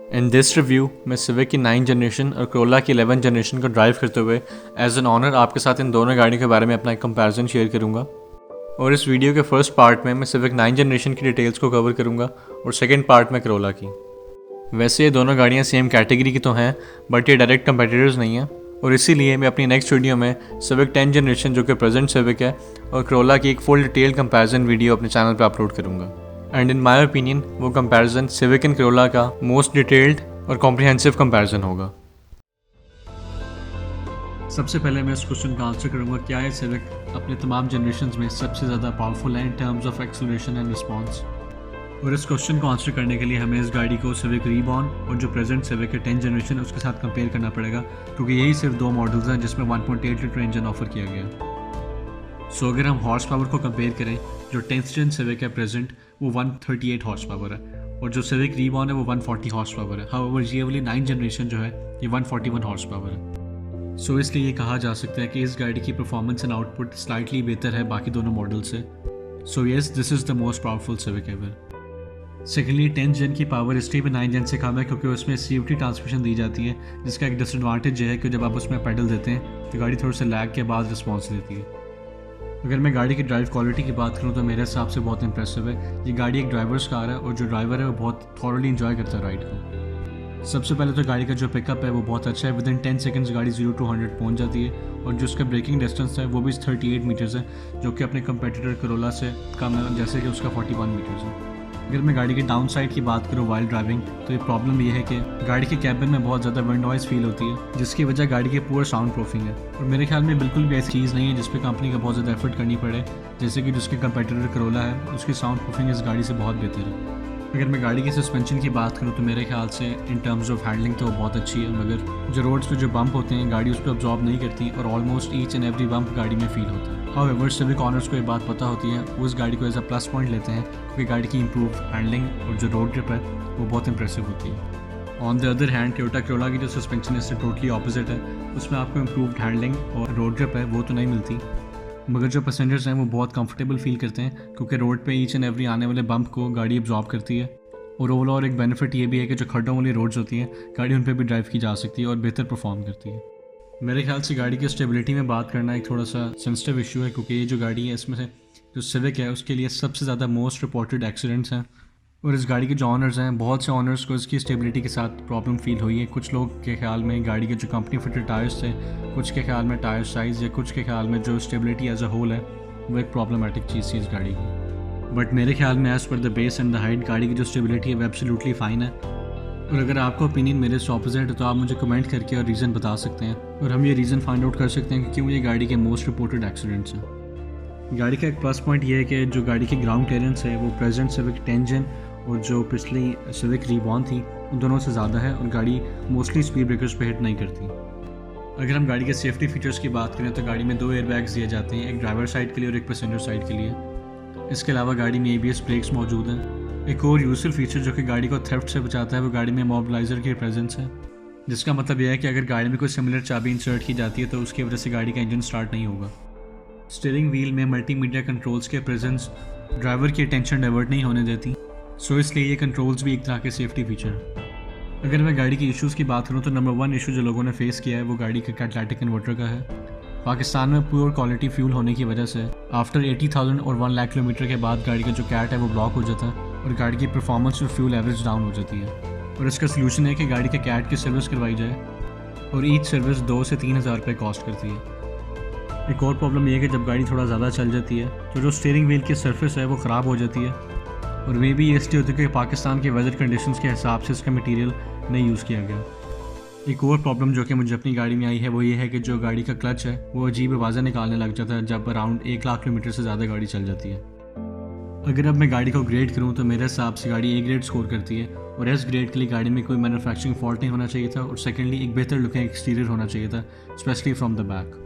In this review मैं civic की 9 generation और कोरोला की 11 जनरेशन को ड्राइव करते हुए एज एन ऑनर आपके साथ इन दोनों गाड़ियों के बारे में अपना एक कंपैरिजन शेयर करूंगा। और इस वीडियो के फर्स्ट पार्ट में मैं सिविक 9 जनरेशन की डिटेल्स को कवर करूंगा और सेकंड पार्ट में कोरोला की। वैसे ये दोनों गाड़ियाँ सेम कैटेगरी की तो हैं, बट ये डायरेक्ट कंपेटिटर्स नहीं हैं, और इसीलिए मैं अपनी नेक्स्ट वीडियो में सिविक 10 जनरेशन जो कि प्रेजेंट सिविक है और कोरोला की एक फुल डिटेल कंपैरिजन वीडियो अपने चैनल पर अपलोड करूंगा। एंड इन माय ओपिनियन वो कंपैरिजन सिविक एंड कोरोला का मोस्ट डिटेल्ड और कॉम्प्रिहेंसिव कंपैरिजन होगा। सबसे पहले मैं इस क्वेश्चन का आंसर करूंगा, क्या है सिविक अपने तमाम जनरेशन में सबसे ज़्यादा पावरफुल है in terms of acceleration and response. और इस क्वेश्चन को आंसर करने के लिए हमें इस गाड़ी को सिविक रीबॉर्न और जो प्रेजेंट सिविक है 10 जनरेशन उसके साथ कंपेयर करना पड़ेगा, क्योंकि यही सिर्फ दो मॉडल्स हैं जिसमें 1.8 लीटर इंजन ऑफर किया गया। सो अगर हम हॉर्स पावर को कंपेयर करें, जो 10th जन सिविक है प्रेजेंट वो 138 हॉर्स पावर है, और जो सिविक रीबॉर्न है वो 140 हॉर्स पावर है। हाउएवर ये वाली 9 जनरेशन जो है ये 141 हॉर्स पावर है। सो इसलिए ये कहा जा सकता है कि इस गाड़ी की परफॉर्मेंस एंड आउटपुट स्लाइटली बेहतर है बाकी दोनों मॉडल से। So yes, this is the most powerful civic ever. Secondly 10th जन की पावर इसलिए भी 9 जन से कम है क्योंकि उसमें CVT ट्रांसमिशन दी जाती है, जिसका एक डिसएडवांटेज है कि जब आप उसमें पेडल देते हैं तो गाड़ी थोड़ा सा लैग के बाद रिस्पॉन्स देती है। अगर मैं गाड़ी की ड्राइव क्वालिटी की बात करूँ तो मेरे हिसाब से बहुत इंप्रेसिव है। ये गाड़ी एक ड्राइवर्स कार है और जो ड्राइवर है वो बहुत थॉरली इंजॉय करता है राइड को। सबसे पहले तो गाड़ी का जो पिकअप है वो बहुत अच्छा है। विद इन 10 सेकंड्स गाड़ी 0 to 100 पहुंच जाती है, और जो उसका ब्रेकिंग डिस्टेंस है वो भी 38 मीटर्स है, जो कि अपने कंपेटिटर कोरोला से कम है, जैसे कि उसका 41 मीटर्स है। अगर मैं गाड़ी की डाउन साइड की बात करूँ वाइल ड्राइविंग, तो ये प्रॉब्लम ये है कि गाड़ी के कैबिन में बहुत ज़्यादा विंड नॉइज़ फील होती है, जिसकी वजह गाड़ी की पुअर साउंड प्रूफिंग है। और मेरे ख्याल में बिल्कुल भी ऐसी चीज़ नहीं है जिस पे कंपनी का बहुत ज़्यादा एफर्ट करनी पड़े, जैसे कि जिसके कंपेटिटर कोरोला है उसकी साउंड प्रूफिंग इस गाड़ी से बहुत बेहतर है। अगर मैं गाड़ी की सस्पेंशन की बात करूँ तो मेरे ख्याल से इन टर्म्स ऑफ हैंडलिंग तो बहुत अच्छी है, मगर जो रोड्स पे जो बम्प होते हैं गाड़ी उस पर अब्जॉर्ब नहीं करती, और almost each and every bump गाड़ी में फील होता है। हाउएवर सिविक ऑनर्स को ये बात पता होती है, वो इस गाड़ी को एज अ प्लस पॉइंट लेते हैं क्योंकि गाड़ी की इंप्रूव हैंडलिंग और जो रोड ग्रिप है वो बहुत इंप्रेसिव होती है। On the other hand Toyota Corolla की जो सस्पेंशन है इससे टोटली ऑपोजिट है। उसमें आपको इंप्रूव्ड हैंडलिंग और रोड ग्रिप है वो तो नहीं मिलती, मगर जो पैसेंजर्स हैं वो बहुत कंफर्टेबल फील करते हैं क्योंकि रोड पे ईच एंड एवरी आने वाले बम्प को गाड़ी एब्जॉर्ब करती है। और ओवरऑल एक बेनिफिट ये भी है कि जो खड्डों वाली रोड्स होती हैं गाड़ी उन पर भी ड्राइव की जा सकती है और बेहतर परफॉर्म करती है। मेरे ख्याल से गाड़ी की स्टेबिलिटी में बात करना एक थोड़ा सा सेंसिटिव इशू है, क्योंकि ये जो गाड़ी है इसमें से जो सिविक है उसके लिए सबसे ज़्यादा मोस्ट रिपोर्टेड एक्सीडेंट्स हैं, और इस गाड़ी के जो ऑनर्स हैं बहुत से ऑनर्स को इसकी स्टेबिलिटी के साथ प्रॉब्लम फील हुई है। कुछ लोग के ख्याल में गाड़ी के जो कंपनी फिटेड टायर्स थे, कुछ के ख्याल में टायर साइज़, या कुछ के ख्याल में जो स्टेबिलिटी एज अ होल है वो एक प्रॉब्लमेटिक चीज़ थी इस गाड़ी की। बट मेरे ख्याल में as per the base and the height गाड़ी की जो स्टेबिलिटी है वो एब्सोल्युटली फ़ाइन है। और अगर आपका ओपिनियन मेरे से ऑपोजिट है तो आप मुझे कमेंट करके और रीज़न बता सकते हैं, और हम ये रीज़न फाइंड आउट कर सकते हैं कि क्यों ये गाड़ी के मोस्ट रिपोर्टेड एक्सीडेंट्स हैं। गाड़ी का एक प्लस पॉइंट ये है कि जो गाड़ी की ग्राउंड क्लियरेंस है वो प्रेजेंट सिविक 10 जन और जो पिछली सिविक रीबॉर्न थी उन दोनों से ज़्यादा है, और गाड़ी मोस्टली स्पीड ब्रेकर्स पे हिट नहीं करती। अगर हम गाड़ी के सेफ्टी फीचर्स की बात करें तो गाड़ी में 2 एयरबैग्स दिए जाते हैं, एक ड्राइवर साइड के लिए और एक पैसेंजर साइड के लिए। इसके अलावा गाड़ी में ABS ब्रेक्स मौजूद हैं। एक और यूजफुल फीचर जो कि गाड़ी को थेफ्ट से बचाता है वो गाड़ी में मोबिलाइजर की प्रेजेंस है, जिसका मतलब यह है कि अगर गाड़ी में कोई सिमिलर चाबी इंसर्ट की जाती है तो उसकी वजह से गाड़ी का इंजन स्टार्ट नहीं होगा। स्टीयरिंग व्हील में मल्टीमीडिया कंट्रोल्स के प्रेजेंस ड्राइवर की अटेंशन डाइवर्ट नहीं होने देती, सो इसलिए ये कंट्रोल्स भी एक तरह के सेफ्टी फीचर है। अगर मैं गाड़ी की इश्यूज़ की बात करूँ तो नंबर 1 इशू जो लोगों ने फेस किया है वो गाड़ी के कैटालिटिक कन्वर्टर का है। पाकिस्तान में प्योर क्वालिटी फ्यूल होने की वजह से आफ्टर 80,000 और 1 लाख किलोमीटर के बाद गाड़ी का जो कैट है वो ब्लॉक हो जाता है, और गाड़ी की परफॉर्मेंस और फ्यूल एवरेज डाउन हो जाती है। और इसका सलूशन है कि गाड़ी के कैट की सर्विस करवाई जाए, और ईच सर्विस 2 से 3 हज़ार रुपये कॉस्ट करती है। एक और प्रॉब्लम यह है कि जब गाड़ी थोड़ा ज़्यादा चल जाती है तो जो स्टीयरिंग व्हील की सरफेस है वो ख़राब हो जाती है, और वे भी इसलिए होती है कि पाकिस्तान के वेदर कंडीशंस के हिसाब से इसका मटीरियल नहीं यूज़ किया गया। एक और प्रॉब्लम जो कि मुझे अपनी गाड़ी में आई है वो ये है कि जो गाड़ी का क्लच है वो अजीब आवाज़ें निकालने लग जाता है जब अराउंड 1 लाख किलोमीटर से ज़्यादा गाड़ी चल जाती है। अगर अब मैं गाड़ी को ग्रेड करूँ तो मेरे हिसाब से गाड़ी A ग्रेड स्कोर करती है, और S ग्रेड के लिए गाड़ी में कोई मैन्युफैक्चरिंग फॉल्ट नहीं होना चाहिए था, और सेकेंडली एक बेहतर लुकिंग एक्सटीरियर होना चाहिए था, specially from the back.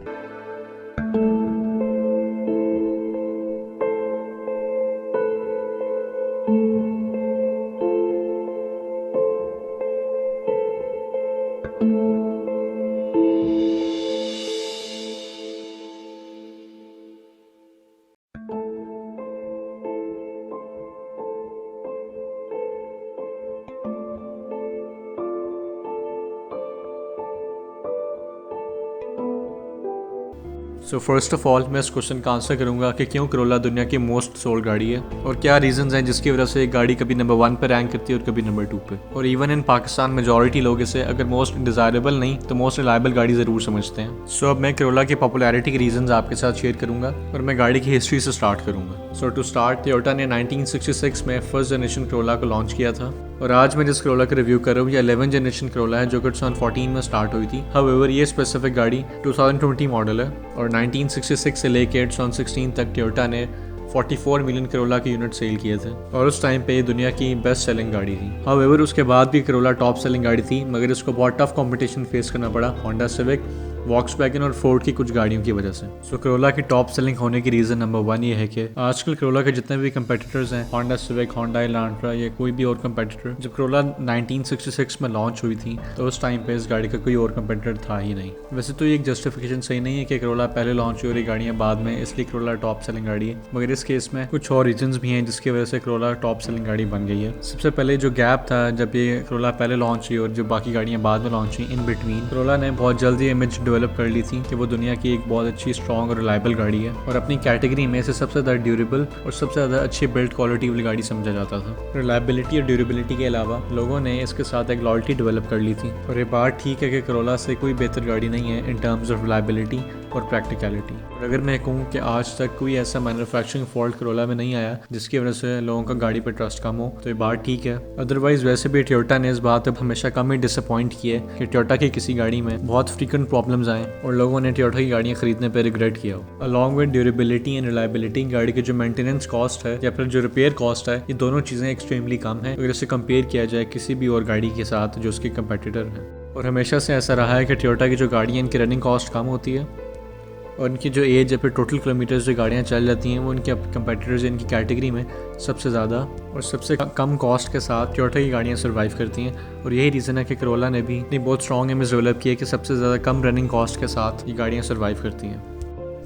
So first of all मैं इस क्वेश्चन का आंसर करूंगा कि क्यों करोला दुनिया की मोस्ट सोल्ड गाड़ी है और क्या रीजंस हैं जिसकी वजह से एक गाड़ी कभी नंबर 1 पे रैंक करती है और कभी नंबर 2 पे। और इवन इन पाकिस्तान मेजॉरिटी लोग इसे अगर मोस्ट डिजायरेबल नहीं तो मोस्ट रिलायबल गाड़ी ज़रूर समझते हैं। सो अब मैं करोला की पॉपुलैरिटी के रीजंस आपके साथ शेयर करूंगा और मैं गाड़ी की हिस्ट्री से स्टार्ट करूंगा। सो टू स्टार्ट टोयोटा ने 1966 में फर्स्ट जनरेशन करोला को लॉन्च किया था और आज मैं जिस करोला का रिव्यू कर रहा हूँ ये 11 जनरेशन करोला है जो कि 2014 में स्टार्ट हुई थी। हाउएवर ये स्पेसिफिक गाड़ी 2020 मॉडल है और 1966 से लेकर 2016 तक टोयोटा ने 44 मिलियन करोला के यूनिट सेल किए थे और उस टाइम पे ये दुनिया की बेस्ट सेलिंग गाड़ी थी। हाउएवर उसके बाद भी करोला टॉप सेलिंग गाड़ी थी मगर इसको बहुत टफ कंपटीशन फेस करना पड़ा होंडा सिविक, वॉक्सवैगन और फोर्ड की कुछ गाड़ियों की वजह से। सो करोला की टॉप सेलिंग होने की रीज़न नंबर 1 ये है कि आजकल करोला के जितने भी कंपेटिटर्स हैं होंडा सिविक, होंडा इलांट्रा या कोई भी और कंपेटिटर, जब करोला 1966 में लॉन्च हुई थी तो उस टाइम पे इस गाड़ी का कोई और कंपेटिटर था ही नहीं। वैसे तो ये एक जस्टिफिकेशन सही नहीं है कि करोला पहले लॉन्च हुई और ये गाड़ियाँ बाद में, इसलिए करोला टॉप सेलिंग गाड़ी है, मगर इस केस में कुछ और रीजंस भी हैं जिसकी वजह से करोला टॉप सेलिंग गाड़ी बन गई है। सबसे पहले जो गैप था जब ये करोला पहले लॉन्च हुई और जो बाकी गाड़ियाँ बाद में लॉन्च हुई, इन बिटवीन करोला ने बहुत जल्दी इमेज डेवलप कर ली थी कि वो दुनिया की एक बहुत अच्छी स्ट्रॉन्ग और रिलायबल गाड़ी है और अपनी कैटेगरी में इसे सबसे ज़्यादा ड्यूरेबल और सबसे ज़्यादा अच्छी बिल्ड क्वालिटी वाली गाड़ी समझा जाता था। रिलायबिलिटी और ड्यूरेबिलिटी के अलावा लोगों ने इसके साथ एक लॉयल्टी डेवलप कर ली थी और ये बात ठीक है कि करोला से कोई बेहतर गाड़ी नहीं है इन टर्म्स ऑफ रिलायबिलिटी और प्रैक्टिकलिटी। और अगर मैं कहूँ कि आज तक कोई ऐसा मैन्युफैक्चरिंग फॉल्ट करोला में नहीं आया जिसकी वजह से लोगों का गाड़ी पर ट्रस्ट कम हो तो ये बात ठीक है। अदरवाइज वैसे भी टोयोटा ने इस बात पर हमेशा कम ही डिसअपॉइंट किया है कि टोयोटा की किसी गाड़ी में बहुत फ्रीक्वेंट प्रॉब्लम्स आए और लोगों ने टोयोटा की गाड़ियाँ खरीदने पर रिग्रेट किया हो। Along with durability and reliability गाड़ी की जो मेंटेनेंस कॉस्ट है या फिर जो रिपेयर कॉस्ट है, ये दोनों चीज़ें एक्सट्रीमली कम है अगर इसे कंपेयर किया जाए किसी भी और गाड़ी के साथ जो उसके कंपेटिटर है। और हमेशा से ऐसा रहा है कि टोयोटा की जो गाड़ियाँ इनकी रनिंग कॉस्ट कम होती है और इनकी जो एज है फिर टोटल किलोमीटर्स जो गाड़ियाँ चल जाती हैं वो इनके कंपेटिटर्स इनकी कैटेगरी में सबसे ज़्यादा और सबसे कम कॉस्ट के साथ टोयोटा की गाड़ियाँ सर्वाइव करती हैं। और यही रीज़न है कि करोला ने भी इतनी बहुत स्ट्रॉन्ग इमेज डेवलप की है कि सबसे ज़्यादा कम रनिंग कॉस्ट के साथ ये गाड़ियाँ सर्वाइव करती हैं।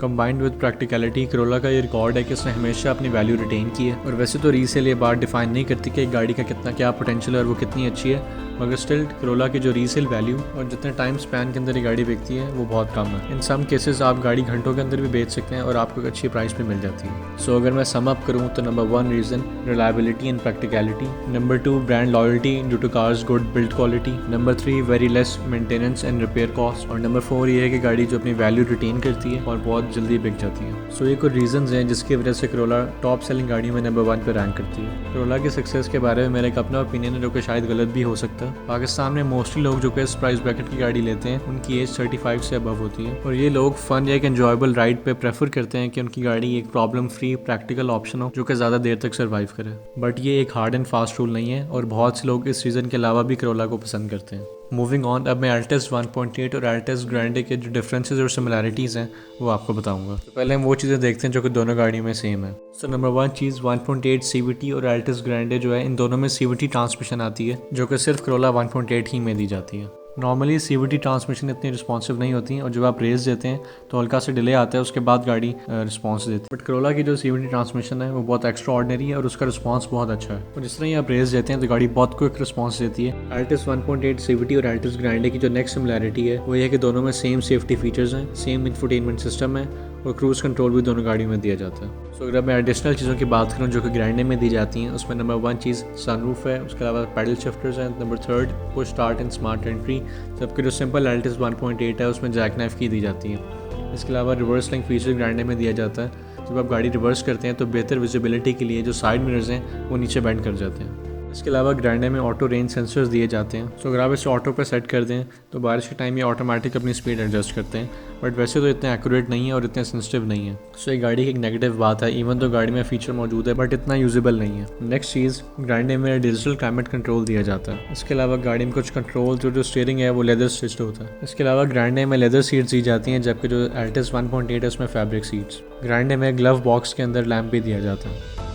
कंबाइंड विद प्रैक्टिकलिटी करोला का ये रिकॉर्ड है कि उसने हमेशा अपनी वैल्यू रिटेन की है। और वैसे तो रीसेल ये बात डिफाइन नहीं करती कि एक गाड़ी का कितना क्या पोटेंशियल है और वो कितनी अच्छी है, मगर स्टिल करोला की जो रीसेल वैल्यू और जितने टाइम स्पैन के अंदर ये गाड़ी बिकती है वो बहुत कम है। इन सम केसेस आप गाड़ी घंटों के अंदर भी बेच सकते हैं और आपको एक अच्छी प्राइस पे मिल जाती है। सो अगर मैं सम अप करूँ तो number 1 reason reliability and practicality, number 2 brand loyalty due to cars good build quality, number 3 very less maintenance and repair cost और नंबर 4 ये है कि गाड़ी जो अपनी वैल्यू रिटेन करती है और बहुत जल्दी बिक जाती है। सो ये कुछ रीजंस हैं जिसकी वजह से करोला टॉप सेलिंग गाड़ियों में नंबर 1 पे रैंक करती है। करोला की सक्सेस के बारे में मेरा एक अपना ओपिनियन है जो कि शायद गलत भी हो सकता है। पाकिस्तान में मोस्टली लोग जो कि इस प्राइस ब्रैकेट की गाड़ी लेते हैं उनकी एज 35 से अबव होती है और ये लोग फन या एक एंजॉयबल राइड पे प्रेफर करते हैं कि उनकी गाड़ी एक प्रॉब्लम फ्री प्रैक्टिकल ऑप्शन हो जो कि ज़्यादा देर तक सर्वाइव करे। बट ये एक हार्ड एंड फास्ट रूल नहीं है और बहुत से लोग इस रीज़न के अलावा भी करोला को पसंद करते हैं। मूविंग ऑन, अब मैं अल्टिस 1.8 और अल्टिस ग्रैंडे के जो डिफरेंसेस और सिमिलैरिटीज़ हैं वो आपको बताऊंगा। तो पहले हम वो चीज़ें देखते हैं जो कि दोनों गाड़ियों में सेम है। सो नंबर 1 चीज़ 1.8 CVT और अल्टिस ग्रैंडे जो है इन दोनों में CVT ट्रांसमिशन आती है जो कि सिर्फ करोला 1.8 ही में दी जाती है। नॉर्मली CVT ट्रांसमिशन इतनी रिस्पॉन्सिव नहीं होती और जब आप रेस देते हैं तो हल्का से डिले आता है, उसके बाद गाड़ी रिस्पॉन्स देती है। बट करोला की जो CVT ट्रांसमिशन है वो बहुत एक्स्ट्रा ऑर्डिनरी है और उसका रिस्पॉन्स बहुत अच्छा है और जिस तरह ही आप रेस देते हैं तो गाड़ी बहुत क्विक रिस्पॉन्स देती है। अल्टिस 1.8 CVT और अल्टिस ग्रैंडे की जो नेक्स्ट सिमिलैरिटी है वो ये है कि दोनों में सेम सेफ्टी फीचर्स हैं, सेम इंफोटेनमेंट सिस्टम है और क्रूज कंट्रोल भी दोनों गाड़ियों में दिया जाता है। सो अगर मैं एडिशनल चीज़ों की बात करूँ जो कि ग्रैंडे में दी जाती हैं उसमें नंबर 1 चीज़ सनरूफ है, उसके अलावा पैडल शिफ्टर्स हैं, number 3 push start and smart entry, जबकि जो सिंपल अल्टिस 1.8 है उसमें जैक नाइफ की दी जाती है। इसके अलावा रिवर्स लिंक फीचर ग्रैंडे में दिया जाता है। जब आप गाड़ी रिवर्स करते हैं तो बेहतर विजिबिलिटी के लिए जो साइड मिरर्स हैं वो नीचे बेंड कर जाते हैं। इसके अलावा ग्रैंडे में ऑटो रेंज सेंसर्स दिए जाते हैं। सो अगर आप इसे ऑटो पर सेट कर दें तो बारिश के टाइम ये ऑटोमेटिक अपनी स्पीड एडजस्ट करते हैं, बट वैसे तो इतने एक्यूरेट नहीं है और इतने सेंसिटिव नहीं है। सो ये गाड़ी की एक नेगेटिव बात है, इवन तो गाड़ी में फीचर मौजूद है बट इतना यूजेबल नहीं है। नेक्स्ट चीज़, ग्रैंडे में डिजिटल क्लाइमेट कंट्रोल दिया जाता है। इसके अलावा गाड़ी में कुछ कंट्रोल जो स्टीयरिंग है वो लेदर स्टिच्ड होता है। इसके अलावा ग्रैंडे में लेदर सीट्स दी जाती हैं जबकि जो अल्टिस 1.8 है उसमें फैब्रिक सीट्स। ग्रैंडे में ग्लव बॉक्स के अंदर लैंप भी दिया जाता है।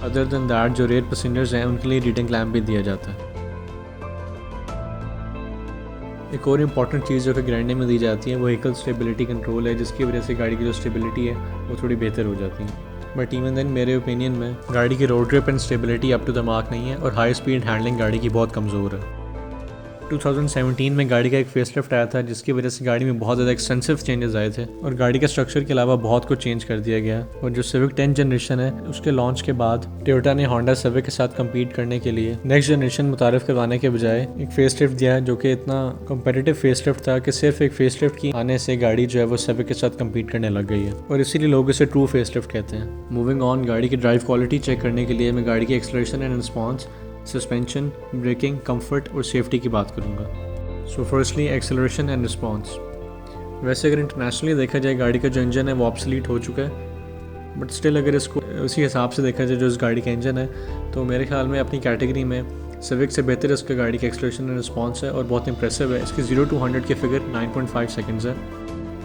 अदर देन दैट जो रेयर पैसेंजर्स हैं उनके लिए रीडिंग लैम्प भी दिया जाता है। एक और इम्पॉर्टेंट चीज़ जो कि ग्रैंडे में दी जाती है वो व्हीकल स्टेबिलिटी कंट्रोल है, जिसकी वजह से गाड़ी की जो स्टेबिलिटी है वो थोड़ी बेहतर हो जाती है। बट इवन देन मेरे ओपिनियन में गाड़ी की road trip and stability up to the mark नहीं है और हाई स्पीड हैंडलिंग गाड़ी की बहुत कमज़ोर है। 2017 में गाड़ी का एक फेसलिफ्ट आया था जिसकी वजह से गाड़ी में बहुत ज़्यादा एक्सटेंसिव चेंजेस आए थे और गाड़ी के स्ट्रक्चर के अलावा बहुत कुछ चेंज कर दिया गया। और जो सिविक 10 जनरेशन है उसके लॉन्च के बाद टोयोटा ने होंडा सिविक के साथ कम्पीट करने के लिए नेक्स्ट जनरेशन मुतारिफ करवाने के बजाय एक फेसलिफ्ट दिया जो कि इतना कम्पिटिटिव फेसलिफ्ट था कि सिर्फ एक फेसलिफ्ट की आने से गाड़ी जो है वो सिविक के साथ कम्पीट करने लग गई है और इसीलिए लोग इसे ट्रू फेसलिफ्ट कहते हैं। मूविंग ऑन, गाड़ी की ड्राइव क्वालिटी चेक करने के लिए मैं गाड़ी की acceleration and response, suspension, braking, comfort और सेफ्टी की बात करूँगा। So firstly acceleration and response. वैसे अगर इंटरनेशनली देखा जाए गाड़ी का जो इंजन है वो ऑब्सोलीट हो चुका है, बट स्टिल अगर इसको उसी हिसाब से देखा जाए जो इस गाड़ी का इंजन है तो मेरे ख्याल में अपनी कैटेगरी में सिविक से बेहतर इसका गाड़ी का एक्सेलरेशन एंड रिस्पॉन्स है और बहुत इंप्रेसिव है। इसकी 0 to 100 की फिगर 9.5 सेकंड्स है।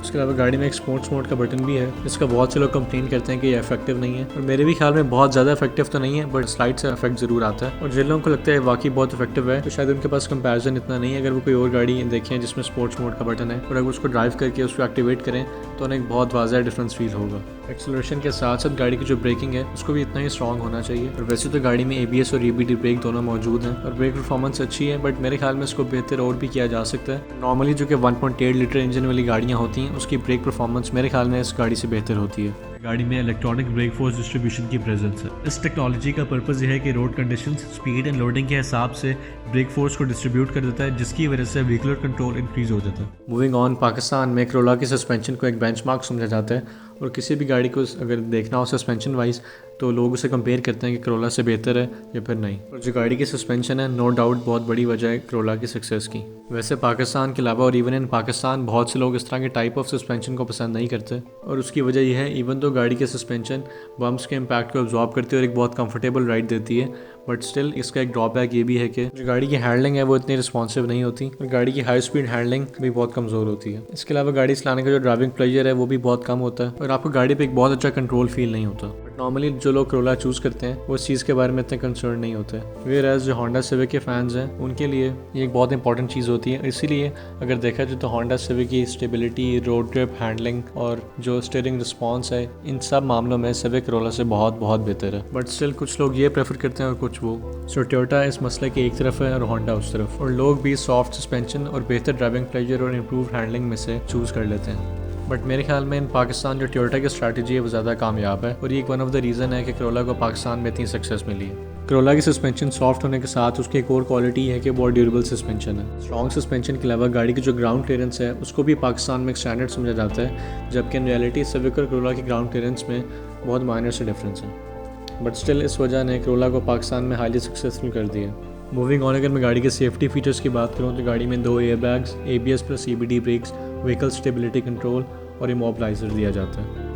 उसके अलावा गाड़ी में एक स्पोर्ट्स मोड का बटन भी है जिसका बहुत से लोग कंप्लेन करते हैं कि ये इफेक्टिव नहीं है और मेरे भी ख्याल में बहुत ज़्यादा इफेक्टिव तो नहीं है, बट स्लाइड से इफेक्ट ज़रूर आता है और जिन लोगों को लगता है वाकई बहुत इफेक्टिव है तो शायद उनके पास कंपैरिजन इतना नहीं है। अगर वो कोई और गाड़ी देखें जिसमें स्पोर्ट्स मोड का बटन है और अगर उसको ड्राइव करके उसको एक्टिवेट करें तो उन्हें एक बहुत वाज़ा डिफरेंस फील होगा। एक्सेलरेशन के साथ साथ गाड़ी की जो ब्रेकिंग है उसको भी इतना ही स्ट्रॉन्ग होना चाहिए और वैसे तो गाड़ी में ABS और EBD ब्रेक दोनों मौजूद हैं और ब्रेक परफॉर्मेंस अच्छी है, बट मेरे ख्याल में इसको बेहतर और भी किया जा सकता है। नॉर्मली जो कि 1.8 लीटर इंजन वाली गाड़ियाँ होती हैं उसकी ब्रेक परफॉर्मेंस मेरे ख्याल में इस गाड़ी से बेहतर होती है। गाड़ी में इलेक्ट्रॉनिक ब्रेक फोर्स डिस्ट्रीब्यूशन की प्रेजेंस है। इस टेक्नोलॉजी का पर्पस यह है कि road conditions, speed and loading के हिसाब से ब्रेक फोर्स को डिस्ट्रीब्यूट कर देता है जिसकी वजह से व्हीकुलर कंट्रोल इंक्रीज हो जाता है। मूविंग ऑन, पाकिस्तान में करोला के सस्पेंशन को एक बेंचमार्क समझा जाता है और किसी भी गाड़ी को अगर देखना हो सस्पेंशन वाइज तो लोग उसे कंपेयर करते हैं कि करोला से बेहतर है या फिर नहीं। और जो गाड़ी की सस्पेंशन है नो डाउट बहुत बड़ी वजह है करोला की सक्सेस की। वैसे पाकिस्तान के अलावा और इवन इन पाकिस्तान बहुत से लोग इस तरह के टाइप ऑफ सस्पेंशन को पसंद नहीं करते और उसकी वजह यह है इवन तो गाड़ी की सस्पेंशन बम्प्स के इम्पैक्ट को अब्जॉर्ब करती है और एक बहुत कंफर्टेबल राइड देती है, बट स्टिल इसका एक ड्रॉबैक ये भी है कि जो गाड़ी की हैंडलिंग है वो इतनी रिस्पॉन्सिव नहीं होती और गाड़ी की हाई स्पीड हैंडलिंग भी बहुत कमज़ोर होती है। इसके अलावा गाड़ी चलाने का जो ड्राइविंग प्लेजर है वो भी बहुत कम होता है और आपको गाड़ी पे एक बहुत अच्छा कंट्रोल फील नहीं होता। बट नॉर्मली जो लोग करोला चूज़ करते हैं वो इस चीज़ के बारे में इतने कंसर्न नहीं होते। वेयर एज जो होंडा सिविक के फैंस हैं उनके लिए ये एक बहुत इंपॉर्टेंट चीज़ होती है। इसीलिए अगर देखा जाए तो होंडा सिविक की स्टेबिलिटी, रोड ग्रिप, हैंडलिंग और जो स्टीयरिंग रिस्पॉन्स है इन सब मामलों में सिविक करोला से बहुत बेहतर है, बट स्टिल कुछ लोग ये प्रेफर करते हैं और कुछ वो। सो टोयोटा इस मसले की एक तरफ है और होंडा उस तरफ, और लोग भी सॉफ्ट सस्पेंशन और बेहतर ड्राइविंग प्लेजर और इम्प्रूव हैंडलिंग में से चूज़ कर लेते हैं। बट मेरे ख्याल में इन पाकिस्तान जो टोयोटा की स्ट्रैटेजी है वो ज़्यादा कामयाब है और ये एक वन ऑफ द रीज़न है कि करोला को पाकिस्तान में इतनी सक्सेस मिली है। करोला की सस्पेंशन सॉफ्ट होने के साथ उसकी एक और क्वालिटी है कि बहुत ड्यूरेबल सस्पेंशन है। स्ट्रॉन्ग सस्पेंशन के अलावा गाड़ी की जो ग्राउंड क्लियरेंस है उसको भी पाकिस्तान में एक स्टैंडर्ड समझा जाता है, जबकि इन रियलिटी सिविक और करोला की ग्राउंड क्लियरेंस में बहुत माइनर से डिफरेंस है। बट स्टिल इस वजह ने करोला को पाकिस्तान में हाईली सक्सेसफुल कर दिया। मूविंग ऑन, अगर मैं गाड़ी के सेफ्टी फीचर्स की बात करूँ तो गाड़ी में 2 airbags, ABS plus EBD brakes, vehicle stability control और इमोबिलाइजर दिया जाता है।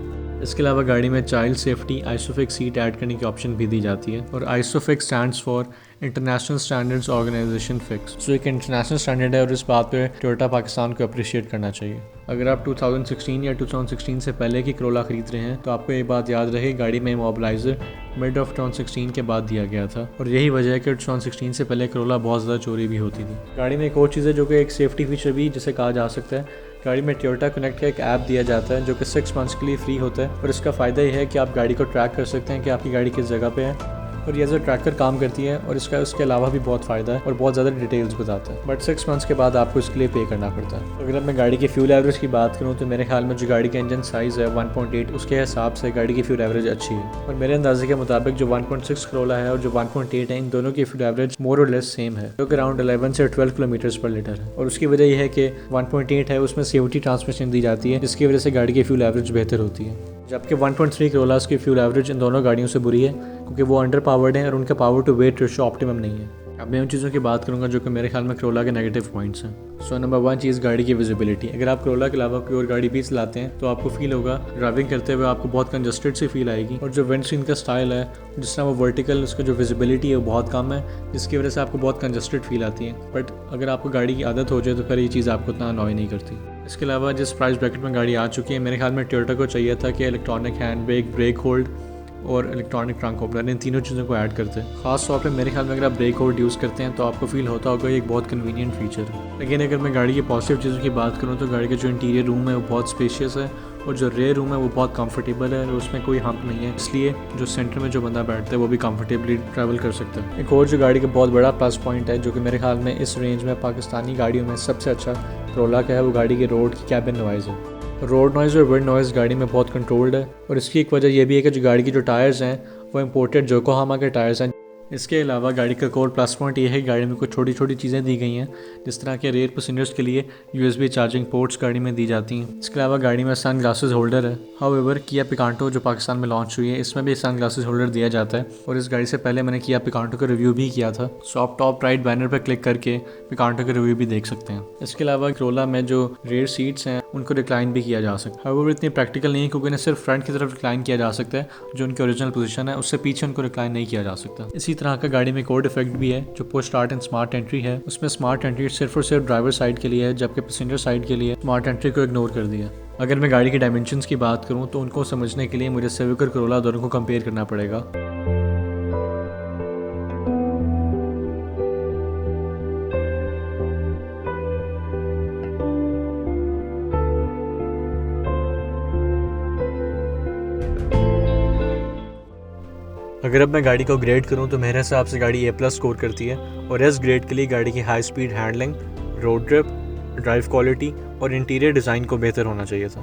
इसके अलावा गाड़ी में child safety ISOFIX seat add करने की ऑप्शन भी दी जाती है और ISOFIX stands for international standards organisation fix. So एक इंटरनेशनल स्टैंडर्ड है और इस बात पे टोयोटा पाकिस्तान को अप्रिशिएट करना चाहिए। अगर आप 2016 या 2016 से पहले की करोला खरीद रहे हैं तो आपको ये बात याद रहे गाड़ी में इमोबिलाइजर मिड ऑफ 2016 के बाद दिया गया था और यही वजह है कि 2016 से पहले करोला बहुत ज़्यादा चोरी भी होती थी। गाड़ी में एक और चीज़ है जो कि एक सेफ्टी फीचर भी जिसे कहा जा सकता है। गाड़ी में टोयोटा कनेक्ट का एक ऐप दिया जाता है जो कि 6 मंथ्स के लिए फ्री होता है और इसका फ़ायदा यह है कि आप गाड़ी को ट्रैक कर सकते हैं कि आपकी गाड़ी किस जगह पे है और ये एज अ ट्रैकर काम करती है और इसके अलावा भी बहुत फ़ायदा है और बहुत ज़्यादा डिटेल्स बताता है। बट 6 मंथ्स के बाद आपको इसके लिए पे करना पड़ता है। अगर मैं गाड़ी की फ्यूल एवरेज की बात करूँ तो मेरे ख्याल में जो गाड़ी का इंजन साइज़ है 1.8 उसके हिसाब से गाड़ी की फ्यूल एवरेज अच्छी है और मेरे अंदाजे के मुताबिक जो 1.6 करोला है और जो 1.8 है इन दोनों की फ्यूल एवरेज मोर और लेस सेम है जो कि अराउंड 11 से 12 किलोमीटर पर लीटर है और उसकी वजह यह है कि 1.8 है उसमें CVT ट्रांसमिशन दी जाती है जिसकी वजह से गाड़ी की फ्यूल एवरेज बेहतर होती है, जबकि 1.3 करोलास की फ्यूल एवरेज इन दोनों गाड़ियों से बुरी है क्योंकि वो अंडर पावर्ड है और उनका power to weight ratio optimum नहीं है। अब मैं उन चीज़ों की बात करूंगा जो कि मेरे ख्याल में करोला के नेगेटिव पॉइंट्स हैं। सो नंबर 1 चीज़ गाड़ी की विजिबिलिटी। अगर आप करोला के अलावा कोई और गाड़ी भी चलाते हैं तो आपको फील होगा ड्राइविंग करते हुए आपको बहुत कंजस्टेड सी फील आएगी और जो विंडस्क्रीन का स्टाइल है जिस तरह वो वर्टिकल उसका जो विजिबिलिटी है वो बहुत कम है जिसकी वजह से आपको बहुत कंजस्टेड फील आती है। बट अगर आपको गाड़ी की आदत हो जाए तो फिर ये चीज़ आपको उतना अनॉय नहीं करती। इसके अलावा जिस प्राइस ब्रैकेट में गाड़ी आ चुकी है मेरे ख्याल में टोयोटा को चाहिए था कि electronic hand brake, brake hold और इलेक्ट्रॉनिक ट्रंक ओपनर इन तीनों चीज़ों को ऐड करते हैं। खास तौर पे मेरे ख्याल में अगर आप ब्रेक होल्ड यूज़ करते हैं तो आपको फील होता होगा ये एक बहुत कन्वीनियंट फीचर है। लेकिन अगर मैं गाड़ी की पॉजिटिव चीज़ों की बात करूँ तो गाड़ी का जो इंटीरियर रूम है वो बहुत स्पेशियस है और जो रेयर रूम है वो बहुत कंफर्टेबल है और उसमें कोई हम्प नहीं है, इसलिए जो सेंटर में जो बंदा बैठता है वो भी कंफर्टेबली ट्रैवल कर सकता है। एक और जो गाड़ी का बहुत बड़ा प्लस पॉइंट है जो कि मेरे ख्याल में इस रेंज में पाकिस्तानी गाड़ियों में सबसे अच्छा करोला का है, वो गाड़ी के रोड की कैबिन नॉइज़ है। रोड नॉइज़ और विंड नॉइज़ गाड़ी में बहुत कंट्रोल्ड है और इसकी एक वजह यह भी है कि जो गाड़ी की जो टायर्स हैं वो इम्पोर्टेड योकोहामा के टायर्स हैं। इसके अलावा गाड़ी का कोर प्लस पॉइंट ये है कि गाड़ी में कुछ छोटी छोटी चीज़ें दी गई हैं, जिस तरह के रेयर पैसेंजर्स के लिए USB चार्जिंग पोर्ट्स गाड़ी में दी जाती हैं। इसके अलावा गाड़ी में सन ग्लासेस होल्डर है। हाउएवर किया पिकांटो जो पाकिस्तान में लॉन्च हुई है इसमें भी सन ग्लासेस होल्डर दिया जाता है और इस गाड़ी से पहले मैंने किया पिकांटो का रिव्यू भी किया था, सो आप टॉप राइट बैनर पर क्लिक करके पिकांटो का रिव्यू भी देख सकते हैं। इसके अलावा करोला में जो रेयर सीट्स हैं उनको रिक्लाइन भी किया जा सकता है। हाउएवर इतनी प्रैक्टिकल नहीं है क्योंकि इन्हें सिर्फ फ्रंट की तरफ रिक्लाइन किया जा सकता है, जो उनकी ओरिजिनल पोजीशन है उससे पीछे उनको रिक्लाइन नहीं किया जा सकता। इसी तरह का गाड़ी में कोड इफेक्ट भी है जो push start and smart entry है। उसमें स्मार्ट एंट्री सिर्फ और सिर्फ ड्राइवर साइड के लिए है, जबकि पैसेंजर साइड के लिए स्मार्ट एंट्री को इग्नोर कर दिया। अगर मैं गाड़ी की डायमेंशंस की बात करूं तो उनको समझने के लिए मुझे सिविक और करोला दोनों को कंपेयर करना पड़ेगा। अगर अब मैं गाड़ी को ग्रेड करूं तो मेरे हिसाब से गाड़ी A+ स्कोर करती है और S ग्रेड के लिए गाड़ी की high speed handling, road trip, drive quality और इंटीरियर डिज़ाइन को बेहतर होना चाहिए था।